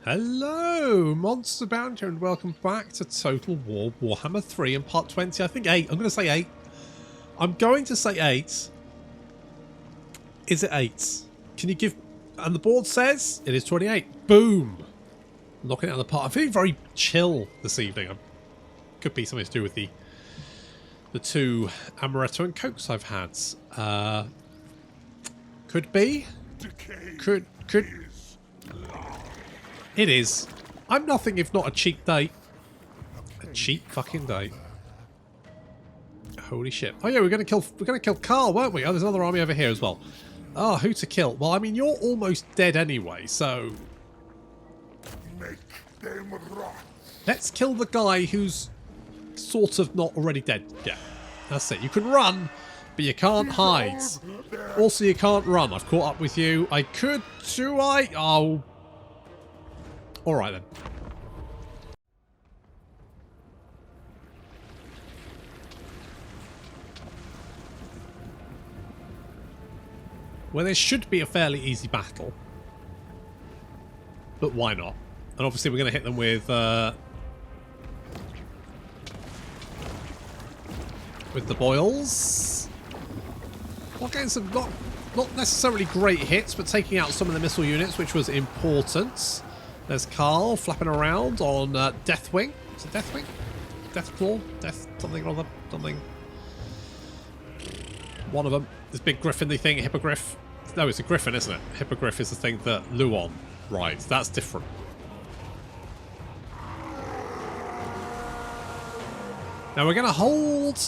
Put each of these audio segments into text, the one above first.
Hello, Monster Bounty, and welcome back to Total War Warhammer 3 in part 20. I think 8. I'm going to say 8. I'm going to say 8. Is it 8? Can you give... And the board says it is 28. Boom! Knocking it out of the park. I'm feeling very chill this evening. Could be something to do with the two amaretto and cokes I've had. Could be. Could... It is. I'm nothing if not a cheap date. A cheap fucking date. Holy shit. Oh yeah, we're gonna kill Carl, weren't we? Oh, there's another army over here as well. Oh, who to kill? Well, I mean, you're almost dead anyway, so... Make them rot. Let's kill the guy who's sort of not already dead. Yeah, that's it. You can run, but you can't hide. Also, you can't run. I've caught up with you. I could, do I? Oh... Alright then. Well, there should be a fairly easy battle. But why not? And obviously we're going to hit them with the boils. Not getting some, not necessarily great hits, but taking out some of the missile units, which was important. There's Carl flapping around on Deathwing. Is it Deathwing? Deathclaw? Death something or other? Something. One of them. This big griffin-y thing, Hippogriff. No, it's a griffin, isn't it? Hippogriff is the thing that Luon rides. That's different. Now we're going to hold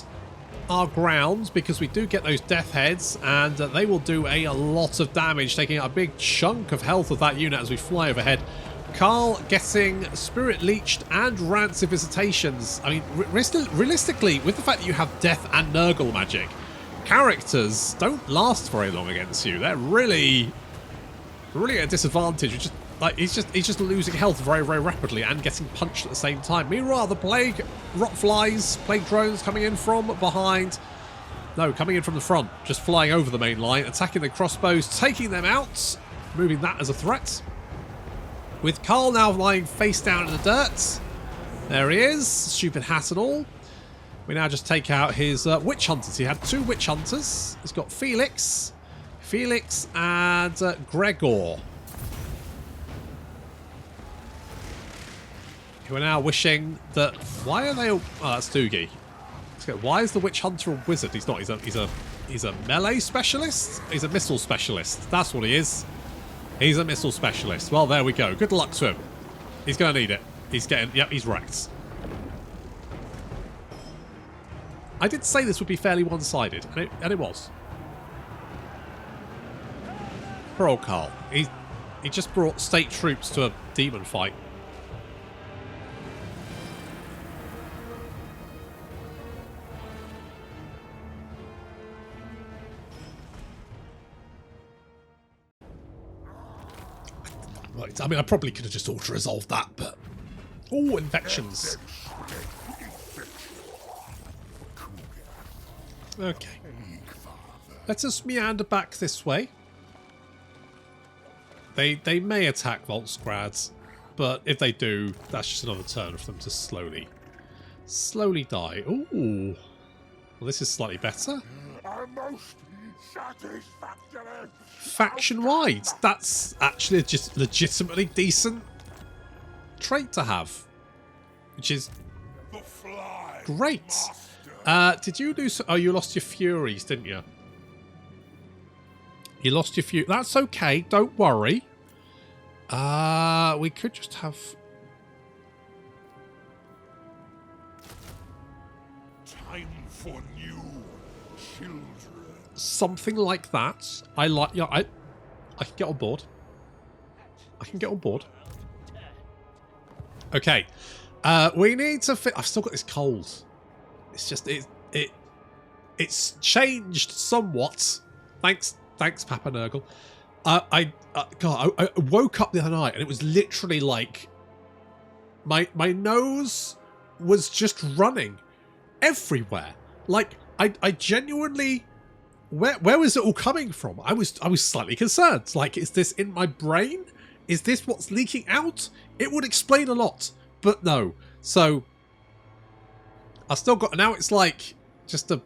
our ground because we do get those death heads, and they will do a lot of damage, taking out a big chunk of health of that unit as we fly overhead. Carl getting Spirit Leeched and Rancid Visitations. I mean, realistically, with the fact that you have Death and Nurgle magic, characters don't last very long against you. They're really at a disadvantage. He's just losing health very, very rapidly and getting punched at the same time. Meanwhile, the Plague Rotflies, Plague Drones coming in from behind. No, coming in from the front, just flying over the main line, attacking the crossbows, taking them out, moving that as a threat. With Carl now lying face down in the dirt. There he is, stupid hat and all. We now just take out his witch hunters. He had 2 witch hunters. He's got Felix and Gregor. Who are now wishing that... Why are they all... Oh, that's Doogie. Why is the witch hunter a wizard? He's not. He's a melee specialist? He's a missile specialist. That's what he is. He's a missile specialist. Well, there we go. Good luck to him. He's going to need it. He's getting... Yep, he's wrecked. I did say this would be fairly one-sided, and it was. Poor old Carl. He just brought state troops to a demon fight. Right, I mean, I probably could have just auto-resolved that, but... Oh, infections. Okay. Let us meander back this way. They may attack Voltsgrads, but if they do, that's just another turn for them to slowly die. Ooh. Well, this is slightly better. Most satisfactory. Faction-wide. That's actually just legitimately decent trait to have, which is great. Did you lose... Oh, you lost your Furies, didn't you? You lost your Fury. That's okay. Don't worry. We could just have... Time for new children. Something like that. I like... Yeah, I can get on board. I can get on board. Okay. We need to... I've still got this cold. It's just it's changed somewhat. Thanks, Papa Nurgle. I woke up the other night and it was literally like my nose was just running everywhere. Like I genuinely, where was it all coming from? I was slightly concerned. Like, is this in my brain? Is this what's leaking out? It would explain a lot, but no. So I still got, now it's like just a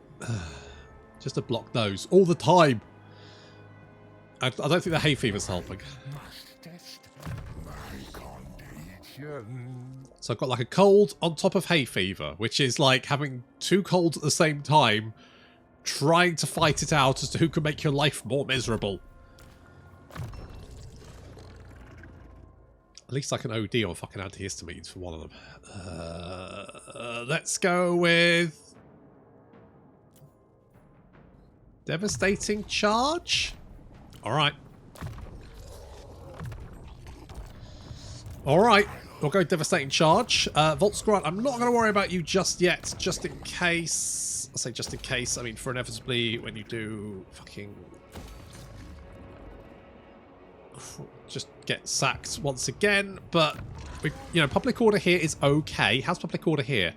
blocked nose all the time. I don't think the hay fever's helping. So I've got like a cold on top of hay fever, which is like having two colds at the same time, trying to fight it out as to who can make your life more miserable. At least I can OD on fucking antihistamines for one of them. Let's go with devastating charge. All right. All right. We'll go devastating charge. Volt Squad, I'm not going to worry about you just yet. Just in case. I say just in case. I mean, for inevitably when you do fucking just get sacked once again. But we, you know, public order here is okay. How's public order here?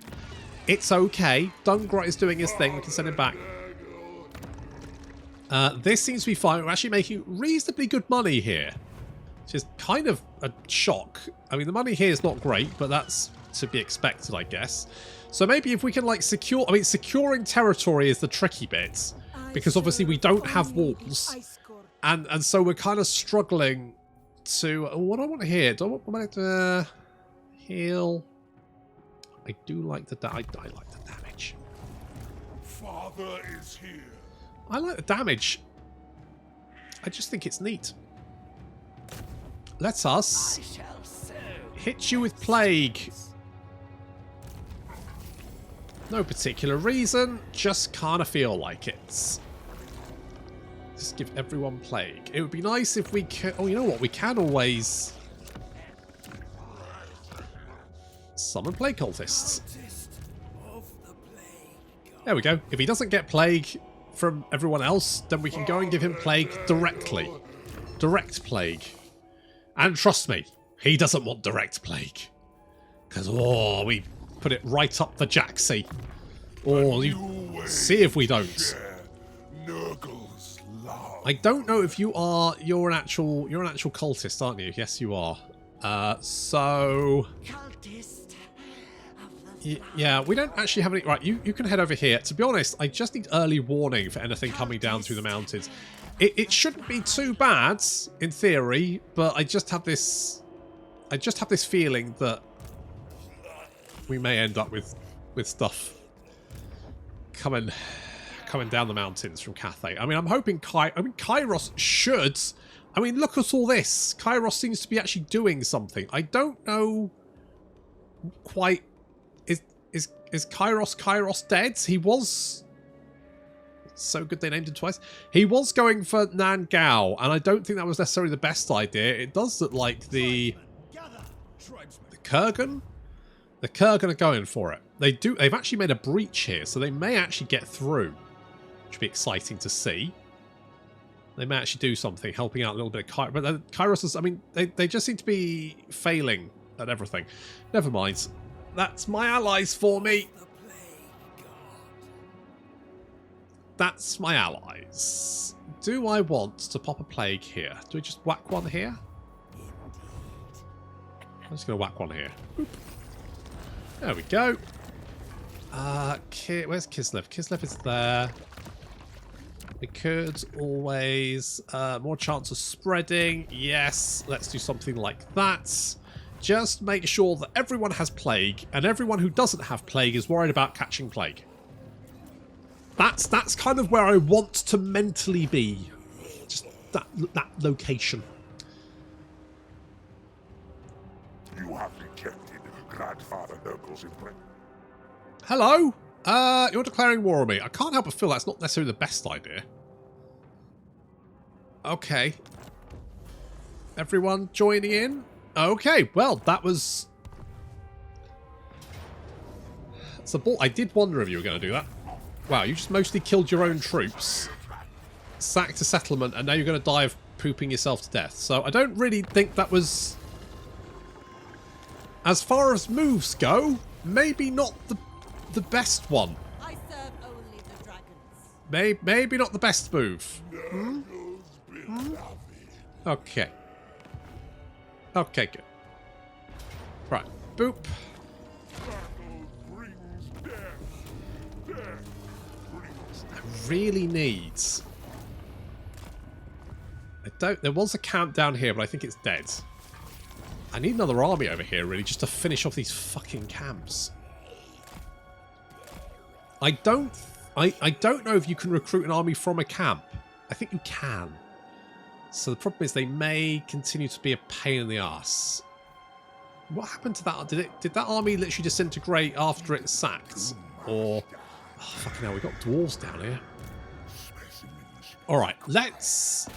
It's okay. Dungrot is doing his thing. We can send him back. This seems to be fine. We're actually making reasonably good money here, which is kind of a shock. I mean, the money here is not great, but that's to be expected, I guess. So maybe if we can, like, secure... I mean, securing territory is the tricky bit, because obviously we don't have walls. And so we're kind of struggling to... what do I want to hear? Do I want to heal? I do like the... I like the damage. Father is here. I like the damage. I just think it's neat. Let us hit you with plague. No particular reason, just kind of feel like it. Just give everyone plague. It would be nice if we could... oh, you know what? We can always summon plague cultists. There we go. If he doesn't get plague from everyone else, then we can go and give him plague directly. Direct plague. And trust me, he doesn't want direct plague. Because, oh, we put it right up the jacksie. Oh, you see if we don't. I don't know if you're an actual cultist, aren't you? Yes, you are. So yeah, we don't actually have any... right, you can head over here. To be honest, I just need early warning for anything coming down through the mountains. It shouldn't be too bad, in theory, but I just have this feeling that we may end up with stuff coming down the mountains from Cathay. I mean, I'm hoping Kairos should... I mean, look at all this. Kairos seems to be actually doing something. I don't know quite... Is Kairos dead? He was... so good they named him twice. He was going for Nangao, and I don't think that was necessarily the best idea. It does look like the Kurgan? The Kurgan are going for it. They've actually made a breach here, so they may actually get through. Which would be exciting to see. They may actually do something, helping out a little bit of Kairos. But Kairos is, I mean, they just seem to be failing at everything. Never mind. That's my allies for me. That's my allies. Do I want to pop a plague here? Do we just whack one here? I'm just going to whack one here. Boop. There we go. Where's Kislev? Kislev is there. We could always... more chance of spreading. Yes, let's do something like that. Just make sure that everyone has plague, and everyone who doesn't have plague is worried about catching plague. That's kind of where I want to mentally be. Just that location. You have rejected Grandfather Nurgle's imprint. Hello? You're declaring war on me. I can't help but feel that's not necessarily the best idea. Okay. Everyone joining in? Okay, well, that was... it's a ball. I did wonder if you were going to do that. Wow, you just mostly killed your own troops, sacked a settlement, and now you're going to die of pooping yourself to death. So I don't really think that was... as far as moves go, maybe not the best one. I serve only the dragons. Maybe not the best move. Okay. Okay, good. Right, boop. Battle brings death. Death brings death. Really needs... There was a camp down here, but I think it's dead. I need another army over here, really, just to finish off these fucking camps. I don't know if you can recruit an army from a camp. I think you can. So the problem is they may continue to be a pain in the ass. What happened to that? Did that army literally disintegrate after it sacked? Or... Oh, fucking hell, we got dwarves down here. Alright, let's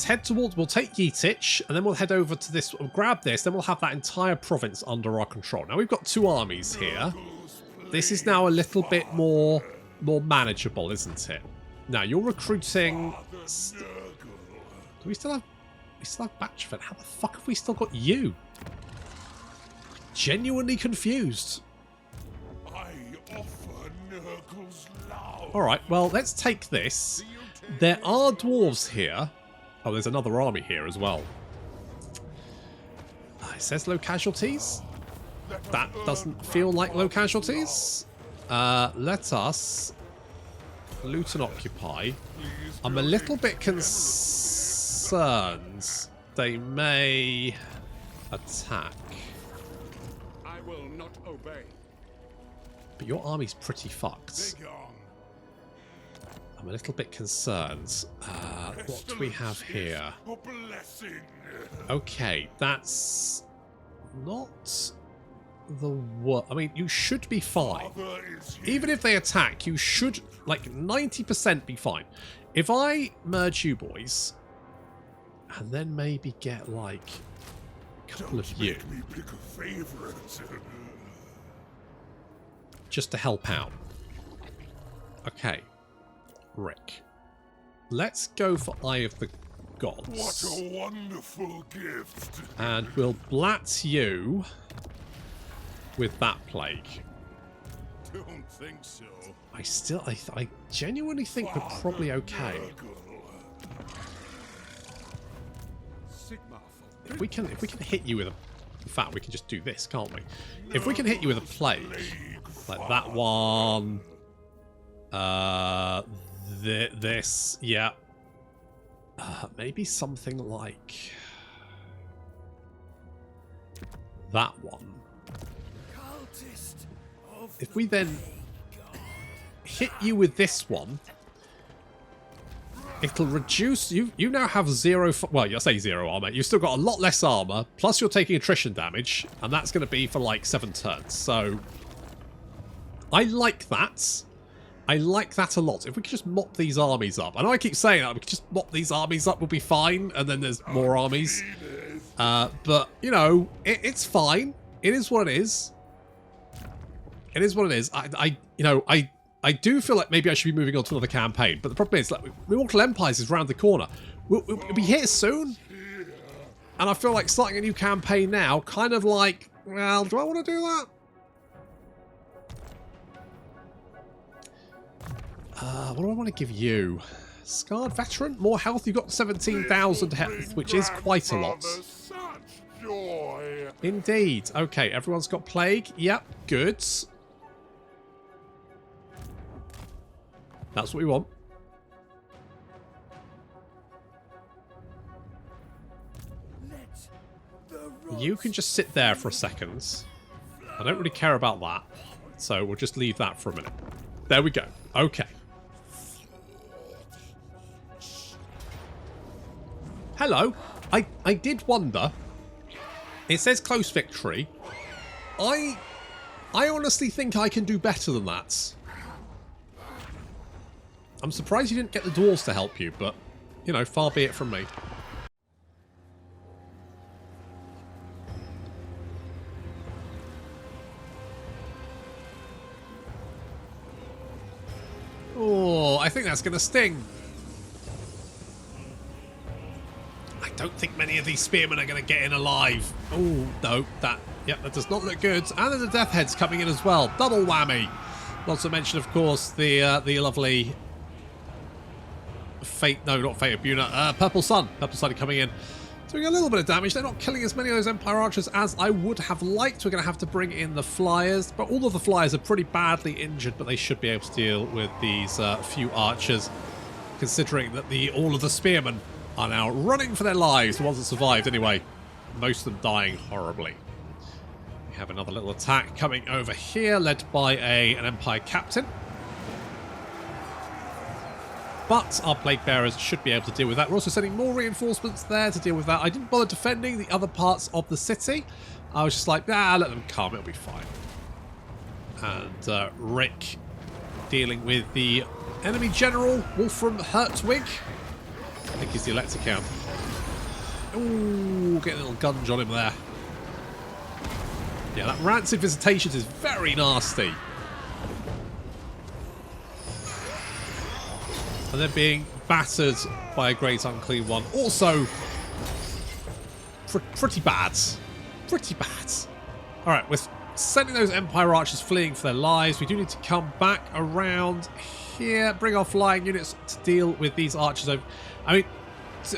head towards... We'll take Yeetich, and then we'll head over to this... We'll grab this, then we'll have that entire province under our control. Now, we've got 2 armies here. This is now a little bit more manageable, isn't it? Now, you're recruiting... Do we still have... We still have Batchford. How the fuck have we still got you? Genuinely confused. I offer Nurgle's love. Alright, well, let's take this. There are dwarves here. Oh, there's another army here as well. It says low casualties. That doesn't feel like low casualties. Let us loot and occupy. I'm a little bit concerned they may attack. I will not obey. But your army's pretty fucked. I'm a little bit concerned. What do we have here? Okay, that's not the worst. I mean, you should be fine. Even if they attack, you should, like, 90% be fine. If I merge you boys, and then maybe get, like, a couple of you. Just to help out. Okay. Rick. Let's go for Eye of the Gods. What a wonderful gift. And we'll blat you with that plague. Don't think so. I genuinely think we're probably okay. If we can hit you with a... In fact, we can just do this, can't we? If we can hit you with a plague, like that one... this, yeah. Maybe something like... that one. If we then hit you with this one, it'll reduce... You now have 0... Well, I say 0 armor. You've still got a lot less armor, plus you're taking attrition damage, and that's going to be for like 7 turns. So, I like that. I like that a lot. If we could just mop these armies up. I know I keep saying that, we could just mop these armies up, we'll be fine, and then there's more armies. But, you know, it's fine. It is what it is. It is what it is. I do feel like maybe I should be moving on to another campaign, but the problem is, like, Immortal Empires is round the corner. We'll be here soon, and I feel like starting a new campaign now, kind of like, well, do I want to do that? What do I want to give you? Scarred Veteran? More health? You've got 17,000 health, which is quite a lot. Indeed. Okay, everyone's got Plague. Yep, good. That's what we want. You can just sit there for a second. I don't really care about that. So we'll just leave that for a minute. There we go. Okay. Hello. I did wonder. It says close victory. I honestly think I can do better than that. I'm surprised you didn't get the dwarves to help you, but, you know, far be it from me. Oh, I think that's going to sting. I don't think many of these spearmen are going to get in alive. Oh, no, that does not look good. And then the death heads coming in as well. Double whammy. Not to mention, of course, the lovely Fate, no, not Fate of Buna, Purple Sun. Purple Sun coming in Doing a little bit of damage. They're not killing as many of those Empire Archers as I would have liked. We're going to have to bring in the Flyers. But all of the Flyers are pretty badly injured, but they should be able to deal with these few Archers, considering that all of the Spearmen are now running for their lives, the ones that survived anyway. Most of them dying horribly. We have another little attack coming over here, led by an Empire Captain. But our Plague Bearers should be able to deal with that. We're also sending more reinforcements there to deal with that. I didn't bother defending the other parts of the city. I was just like, let them come, it'll be fine. And Rick dealing with the enemy general, Wolfram Hertwig. I think he's the Electrocamp. Ooh, getting a little gunge on him there. Yeah, that Rancid Visitations is very nasty. And they're being battered by a Great Unclean One. Also, pretty bad. Pretty bad. Alright, we're sending those Empire Archers fleeing for their lives. We do need to come back around here, bring our flying units to deal with these Archers over. I mean,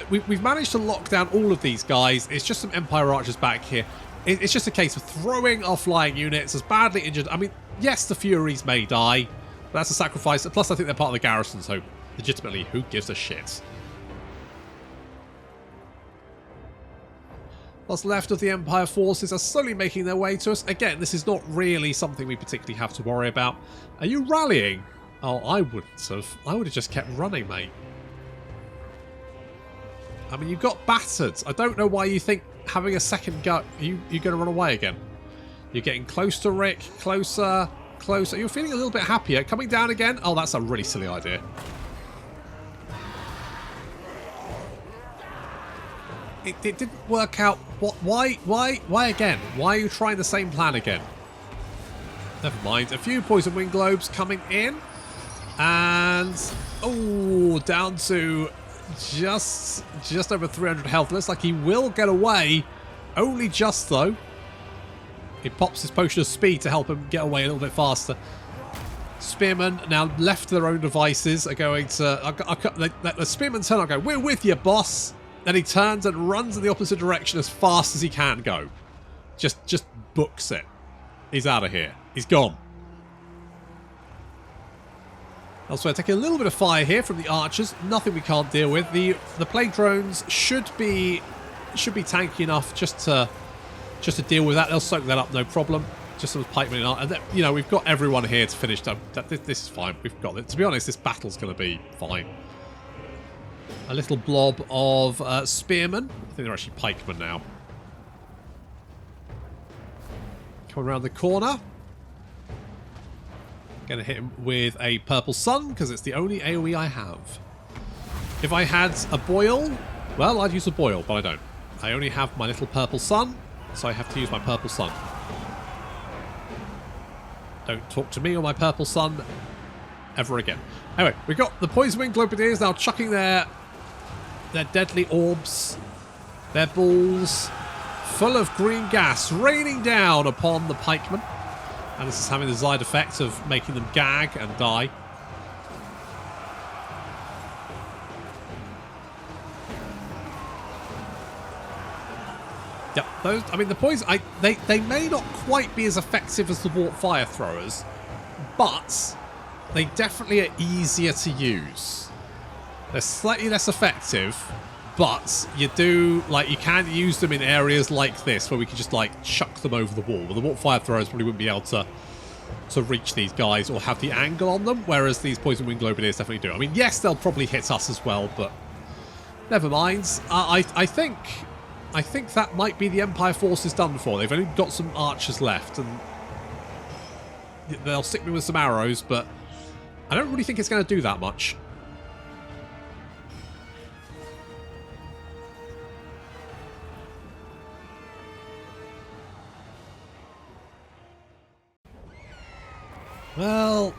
we've managed to lock down all of these guys. It's just some Empire Archers back here. It's just a case of throwing our flying units as badly injured. I mean, yes, the Furies may die, but that's a sacrifice. Plus, I think they're part of the garrison, so legitimately, who gives a shit? What's left of the Empire forces are slowly making their way to us. Again, this is not really something we particularly have to worry about. Are you rallying? Oh, I wouldn't have. I would have just kept running, mate. I mean, you got battered. I don't know why you think having a second go, you're going to run away again. You're getting close to Rick. Closer, closer. You're feeling a little bit happier. Coming down again? Oh, that's a really silly idea. It didn't work out. What? Why again? Why are you trying the same plan again? Never mind. A few Poison Wing Globes coming in. And... oh, down to just over 300 health. Looks like he will get away. Only just, though. He pops his Potion of Speed to help him get away a little bit faster. Spearmen, now left to their own devices, are going to... the Spearmen turn and go, "We're with you, boss." Then he turns and runs in the opposite direction as fast as he can go. Just books it. He's out of here. He's gone. Elsewhere, taking a little bit of fire here from the archers. Nothing we can't deal with. The plague drones should be tanky enough just to deal with that. They'll soak that up, no problem. Just some pikemen, and you know, we've got everyone here to finish. This is fine. We've got it. To be honest, this battle's going to be fine. A little blob of spearmen. I think they're actually pikemen now. Come around the corner. Going to hit him with a purple sun because it's the only AoE I have. If I had a boil, well, I'd use a boil, but I don't. I only have my little purple sun, so I have to use my purple sun. Don't talk to me or my purple sun ever again. Anyway, we've got the Poison Wing Globadiers now chucking their deadly orbs, their balls, full of green gas, raining down upon the pikemen. And this is having the desired effect of making them gag and die. Yep, those. I mean, the poison. They may not quite be as effective as the warp fire throwers, but they definitely are easier to use. They're slightly less effective, but you can use them in areas like this where we can just chuck them over the wall. Well, the warp fire throwers probably wouldn't be able to reach these guys or have the angle on them, whereas these Poison Wing Globadiers definitely do. I mean, yes, they'll probably hit us as well, but never mind. I think that might be the Empire forces done for. They've only got some archers left, and they'll stick me with some arrows, but I don't really think it's going to do that much. Well,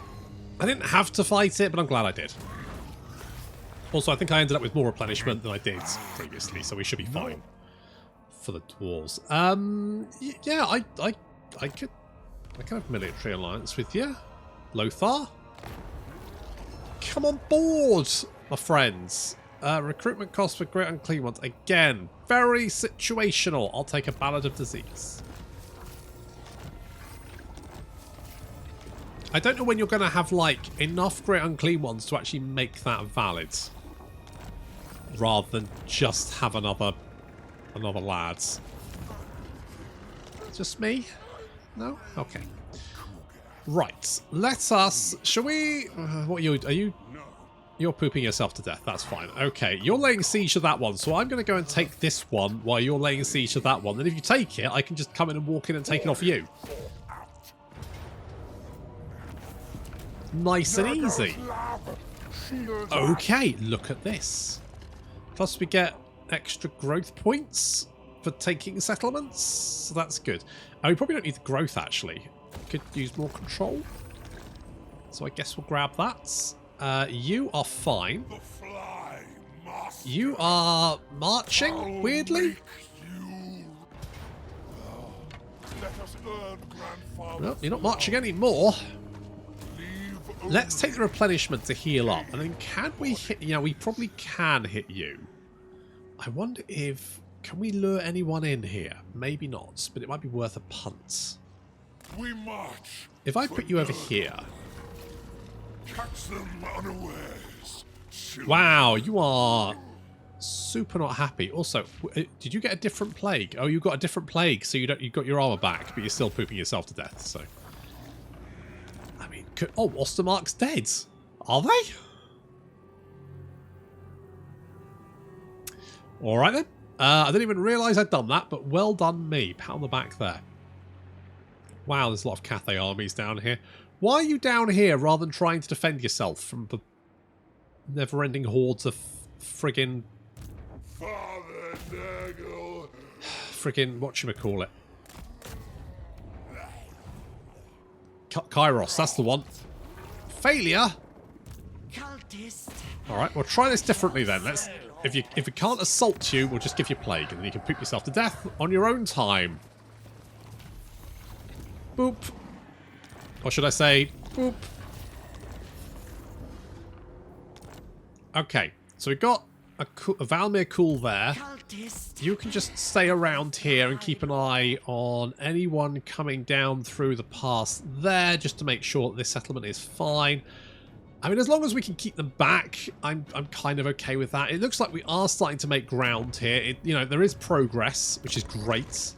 I didn't have to fight it, but I'm glad I did. Also, I think I ended up with more replenishment than I did previously, so we should be fine for the dwarves. Yeah, I could have military alliance with you, Lothar. Come on board, my friends. Recruitment costs for Great Unclean Ones. Again, very situational. I'll take a Ballad of Disease. I don't know when you're going to have, like, enough Great Unclean Ones to actually make that valid. Rather than just have another lads. Just me? No? Okay. Right. Let us... Shall we... what are you... You're pooping yourself to death. That's fine. Okay. You're laying siege to that one. So I'm going to go and take this one while you're laying siege to that one. Then if you take it, I can just come in and walk in and take it off you. Nice and easy. Okay. Look at this. Plus we get extra growth points for taking settlements. So that's good. And we probably don't need the growth, actually. Could use more control. So I guess we'll grab that. You are fine. You are marching, weirdly. Well, you're not marching anymore. Let's take the replenishment to heal up. And then can we hit... Yeah, we probably can hit you. I wonder if... Can we lure anyone in here? Maybe not, but it might be worth a punt. We march. If I put you over here... Catch them unawares. Wow, you are super not happy. Also, did you get a different plague? Oh, you got a different plague, so you got your armor back, but you're still pooping yourself to death. So, I mean, oh, Ostermark's dead. Are they? All right then. I didn't even realise I'd done that, but well done me. Pat on the back there. Wow, there's a lot of Cathay armies down here. Why are you down here rather than trying to defend yourself from the never-ending hordes of friggin... Father Nurgle. Friggin... whatchamacallit. Kairos, that's the one. Failure? Alright, we'll try this differently then. Let's... If it can't assault you, we'll just give you plague, and then you can poop yourself to death on your own time. Boop. Or should I say, boop. Okay, so we've got a Valmir Cool there. You can just stay around here and keep an eye on anyone coming down through the pass there, just to make sure that this settlement is fine. I mean, as long as we can keep them back, I'm kind of okay with that. It looks like we are starting to make ground here. You know, there is progress, which is great.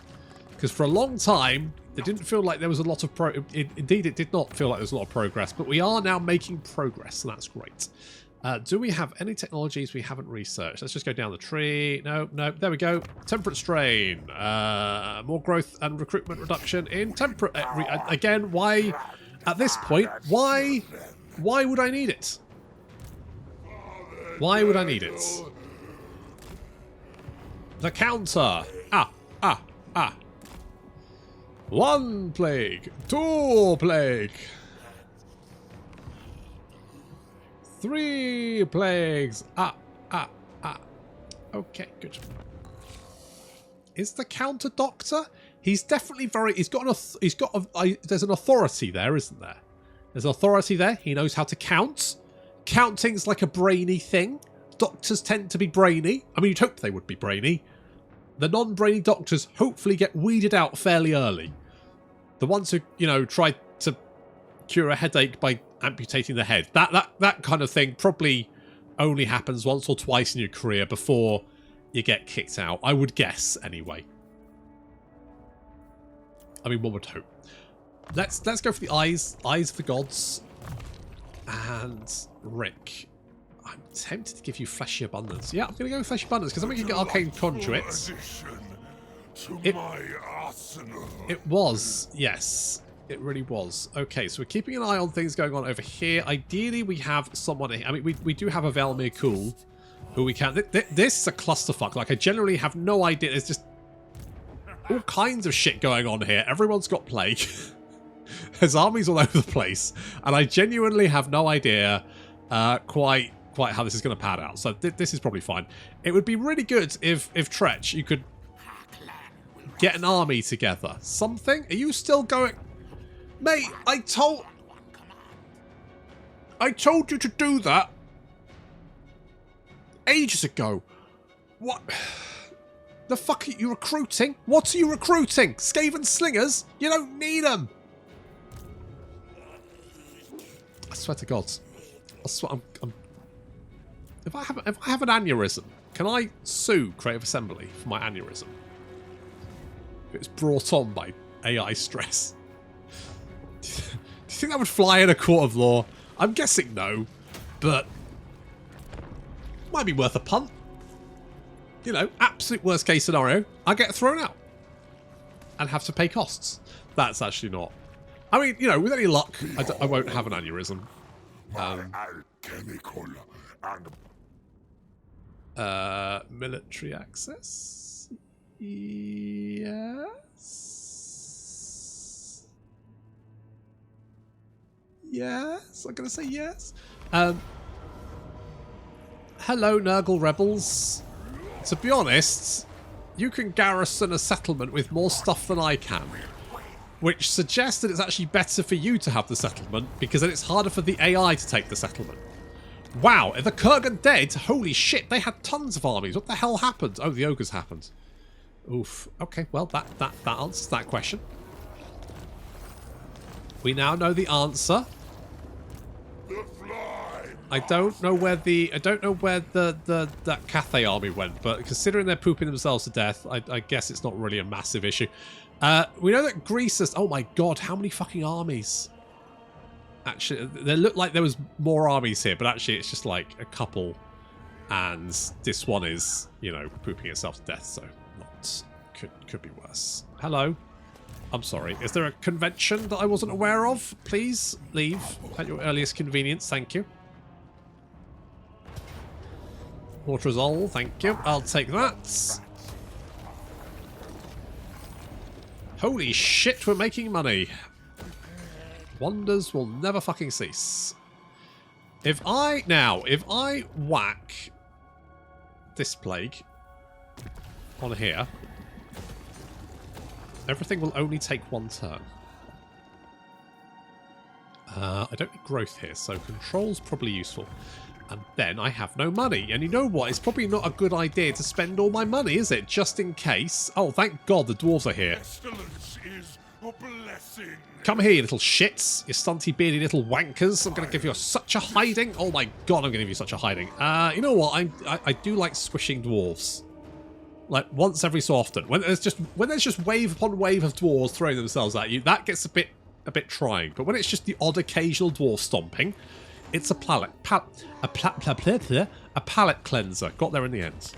Because for a long time, it didn't feel like there was a lot of indeed, it did not feel like there was a lot of progress. But we are now making progress, and that's great. Do we have any technologies we haven't researched? Let's just go down the tree. No, there we go. Temperate strain. More growth and recruitment reduction in temperate... again, why... At this point, why would I need it? Why would I need it? The counter. Ah. 1 plague. 2 plague. 3 plagues. Okay, good. Is the counter doctor? He's definitely very... there's an authority there, isn't there? There's an authority there. He knows how to count. Counting's like a brainy thing. Doctors tend to be brainy. I mean, you'd hope they would be brainy. The non-brainy doctors hopefully get weeded out fairly early. The ones who, you know, try to cure a headache by amputating the head. That kind of thing probably only happens once or twice in your career before you get kicked out. I would guess, anyway. I mean, one would hope. Let's go for the eyes of the gods. And Rick, I'm tempted to give you fleshy abundance. Yeah, I'm going to go with fleshy abundance because then we can get arcane conduits. It was, yes, it really was. Okay, so we're keeping an eye on things going on over here. Ideally, we have someone. I mean, we do have a Valmir Cool, who we can. This is a clusterfuck. Like, I generally have no idea. There's just all kinds of shit going on here. Everyone's got plague. There's armies all over the place, and I genuinely have no idea quite how this is going to pan out. So this is probably fine. It would be really good if Tretch, you could get an army together. Something? Are you still going? Mate, I told you to do that. ages ago. What? The fuck are you recruiting? What are you recruiting? Skaven slingers? You don't need them. I swear to God. I swear, if I have an aneurysm, can I sue Creative Assembly for my aneurysm? If it's brought on by AI stress. Do you think that would fly in a court of law? I'm guessing no, but might be worth a punt. You know, absolute worst case scenario, I get thrown out and have to pay costs. That's actually not. I mean, you know, with any luck, I won't have an aneurysm. Alchemical and Military access? Yes. Yes, I'm going to say yes. Hello, Nurgle rebels. To be honest, you can garrison a settlement with more stuff than I can. Which suggests that it's actually better for you to have the settlement, because then it's harder for the AI to take the settlement. Wow, are the Kurgan dead? Holy shit, they had tons of armies. What the hell happened? Oh, the ogres happened. Oof. Okay, well, that answers that question. We now know the answer. I don't know where that Cathay army went, but considering they're pooping themselves to death, I guess it's not really a massive issue. We know that Greece has... Oh my god, how many fucking armies? Actually, they look like there was more armies here, but actually it's just like a couple, and this one is, you know, pooping itself to death, so not... Could be worse. Hello. I'm sorry. Is there a convention that I wasn't aware of? Please leave at your earliest convenience. Thank you. Waterosol, thank you. I'll take that. Holy shit, we're making money. Wonders will never fucking cease. If I whack this plague on here, everything will only take one turn. I don't need growth here, so control's probably useful. And then I have no money. And you know what? It's probably not a good idea to spend all my money, is it? Just in case. Oh, thank God the dwarves are here. Pestilence is a blessing. Come here, you little shits. You stunty, beardy little wankers. I'm going to give you such a hiding. Oh my God, I'm going to give you such a hiding. You know what? I do like squishing dwarves. Like, once every so often. When there's just wave upon wave of dwarves throwing themselves at you, that gets a bit trying. But when it's just the odd occasional dwarf stomping, it's a palate cleanser. Got there in the end.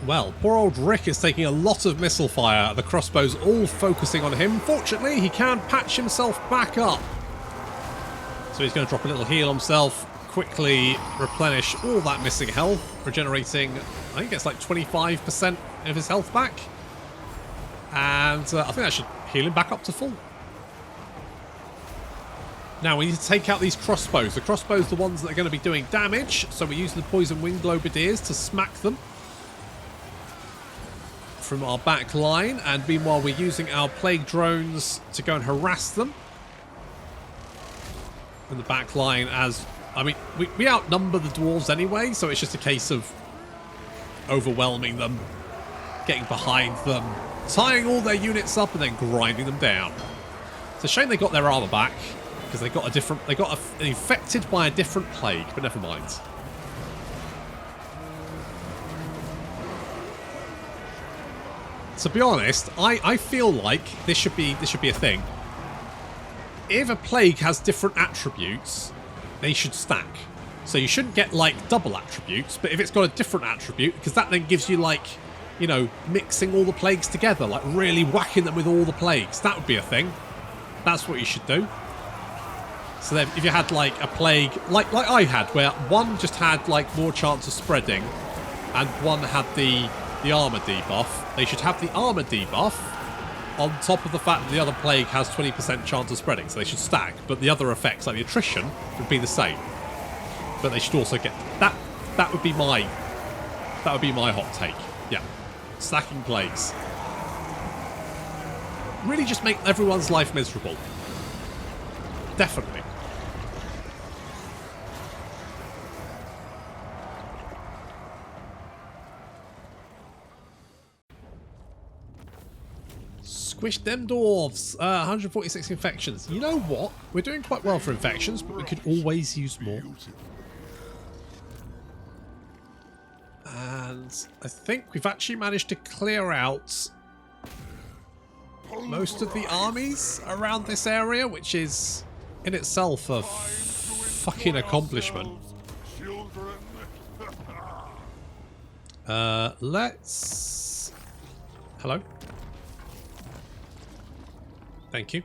Well, poor old Rick is taking a lot of missile fire. The crossbows all focusing on him. Fortunately, he can patch himself back up. So he's going to drop a little heal himself. Quickly replenish all that missing health, regenerating, I think it's like 25% of his health back. And I think that should heal him back up to full. Now we need to take out these crossbows. The crossbows are the ones that are going to be doing damage, so we're using the poison wing globadiers to smack them from our back line, and meanwhile we're using our plague drones to go and harass them in the back line. As I mean, we outnumber the dwarves anyway, so it's just a case of overwhelming them, getting behind them, tying all their units up, and then grinding them down. It's a shame they got their armor back, because they got infected by a different plague, but never mind. To be honest, I feel like this should be a thing. If a plague has different attributes, they should stack. So you shouldn't get like double attributes, but if it's got a different attribute, because that then gives you like, you know, mixing all the plagues together, like really whacking them with all the plagues. That would be a thing. That's what you should do. So then if you had like a plague, like I had, where one just had like more chance of spreading, and one had the armor debuff, they should have the armor debuff on top of the fact that the other plague has 20% chance of spreading, so they should stack, but the other effects, like the attrition, would be the same. But they should also get that would be my hot take. Yeah. Stacking plagues. Really just make everyone's life miserable. Definitely. Squish them dwarves. 146 infections. You know what? We're doing quite well for infections, but we could always use more. And I think we've actually managed to clear out most of the armies around this area, which is in itself a fucking accomplishment. Let's... Hello? Thank you.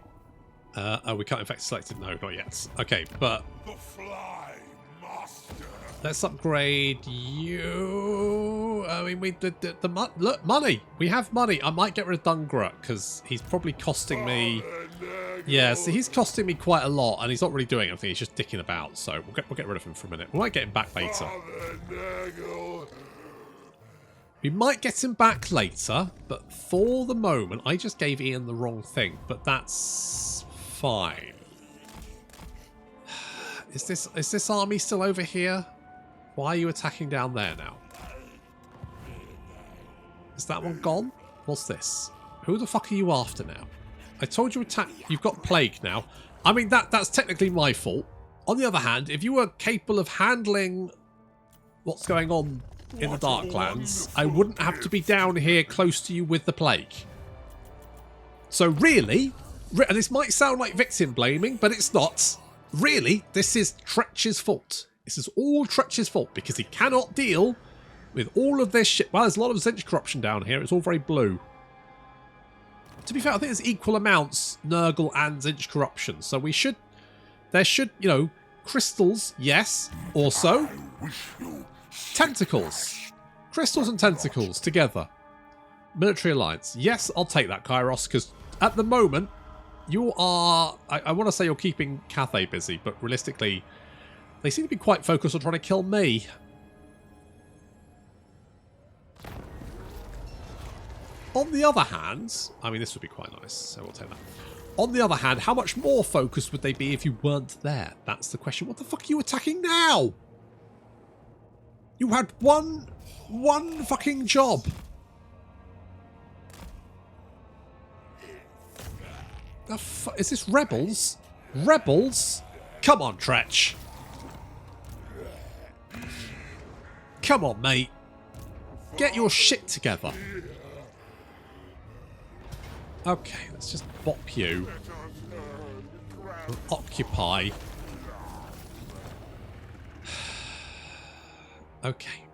Oh, we can't infect selected. No, not yet. Okay, but let's upgrade you. I mean, look, money. We have money. I might get rid of Dungrut because he's probably costing me. Yeah, so he's costing me quite a lot, and he's not really doing anything. He's just dicking about. So we'll get rid of him for a minute. We might get him back later. We might get him back later, but for the moment, I just gave Ian the wrong thing. But that's fine. Is this army still over here? Why are you attacking down there now? Is that one gone? What's this? Who the fuck are you after now? I told you attack. You've got plague now. I mean, that's technically my fault. On the other hand, if you were capable of handling what's going on in the Darklands, I wouldn't have to be down here close to you with the plague. So really, and this might sound like victim blaming, but it's not. Really, this is Tretch's fault. This is all Tretch's fault because he cannot deal with all of this shit. Well, there's a lot of Zinch corruption down here. It's all very blue. To be fair, I think there's equal amounts Nurgle and Zinch corruption. So there should, you know, crystals, yes. Also, tentacles. Crystals and tentacles together. Military alliance. Yes, I'll take that, Kairos, because at the moment, you are... I want to say you're keeping Cathay busy, but realistically, they seem to be quite focused on trying to kill me. On the other hand, I mean, this would be quite nice, so we'll take that. On the other hand, how much more focused would they be if you weren't there? That's the question. What the fuck are you attacking now? You had one fucking job. Is this rebels? Rebels? Come on, Tretch. Come on, mate. Get your shit together. Okay, let's just bop you. We'll occupy. Okay.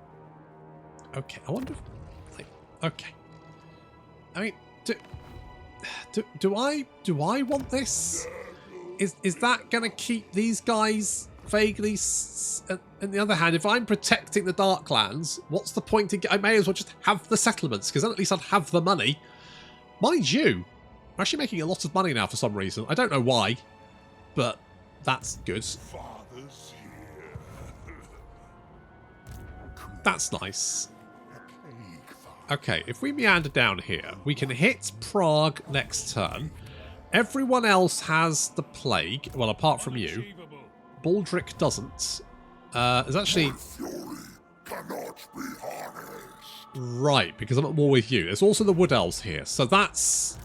Okay, I wonder if... Like, okay. I mean, do I want this? Is that going to keep these guys vaguely... On the other hand, if I'm protecting the Darklands, what's the point in... I may as well just have the settlements, because then at least I'd have the money. Mind you, I'm actually making a lot of money now for some reason. I don't know why, but that's good. That's nice. Okay, if we meander down here, we can hit Prague next turn. Everyone else has the plague. Well, apart from you. Baldric doesn't. There's actually... Right, because I'm at war with you. There's also the Wood Elves here, so that's...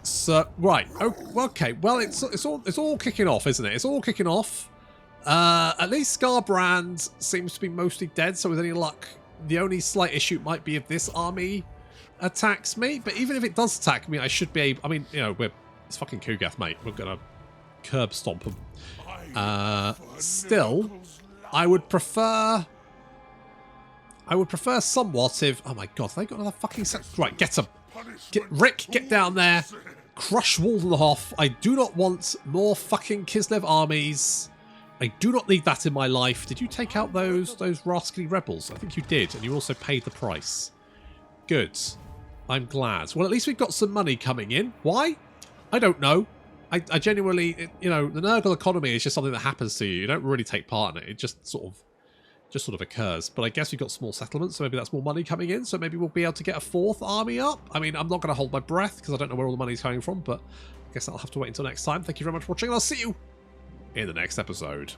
So, right. Oh, okay, well, it's all kicking off, isn't it? It's all kicking off. At least Scarbrand seems to be mostly dead, so with any luck, the only slight issue might be if this army attacks me. But even if it does attack me, I should be able... I mean, you know, it's fucking Kugath, mate. We're going to curb stomp them. Still, I would prefer somewhat if... Oh my god, have they got another fucking set? Right, get them. Rick, get down there. Crush Waldenhof. I do not want more fucking Kislev armies. I do not need that in my life. Did you take out those rascally rebels? I think you did, and you also paid the price. Good. I'm glad. Well, at least we've got some money coming in. Why? I don't know. I genuinely, you know, the Nurgle economy is just something that happens to you. You don't really take part in it. It just sort of just sort of occurs. But I guess we've got small settlements, so maybe that's more money coming in, so maybe we'll be able to get a 4th army up. I mean, I'm not going to hold my breath because I don't know where all the money's coming from, but I guess I'll have to wait until next time. Thank you very much for watching, and I'll see you in the next episode.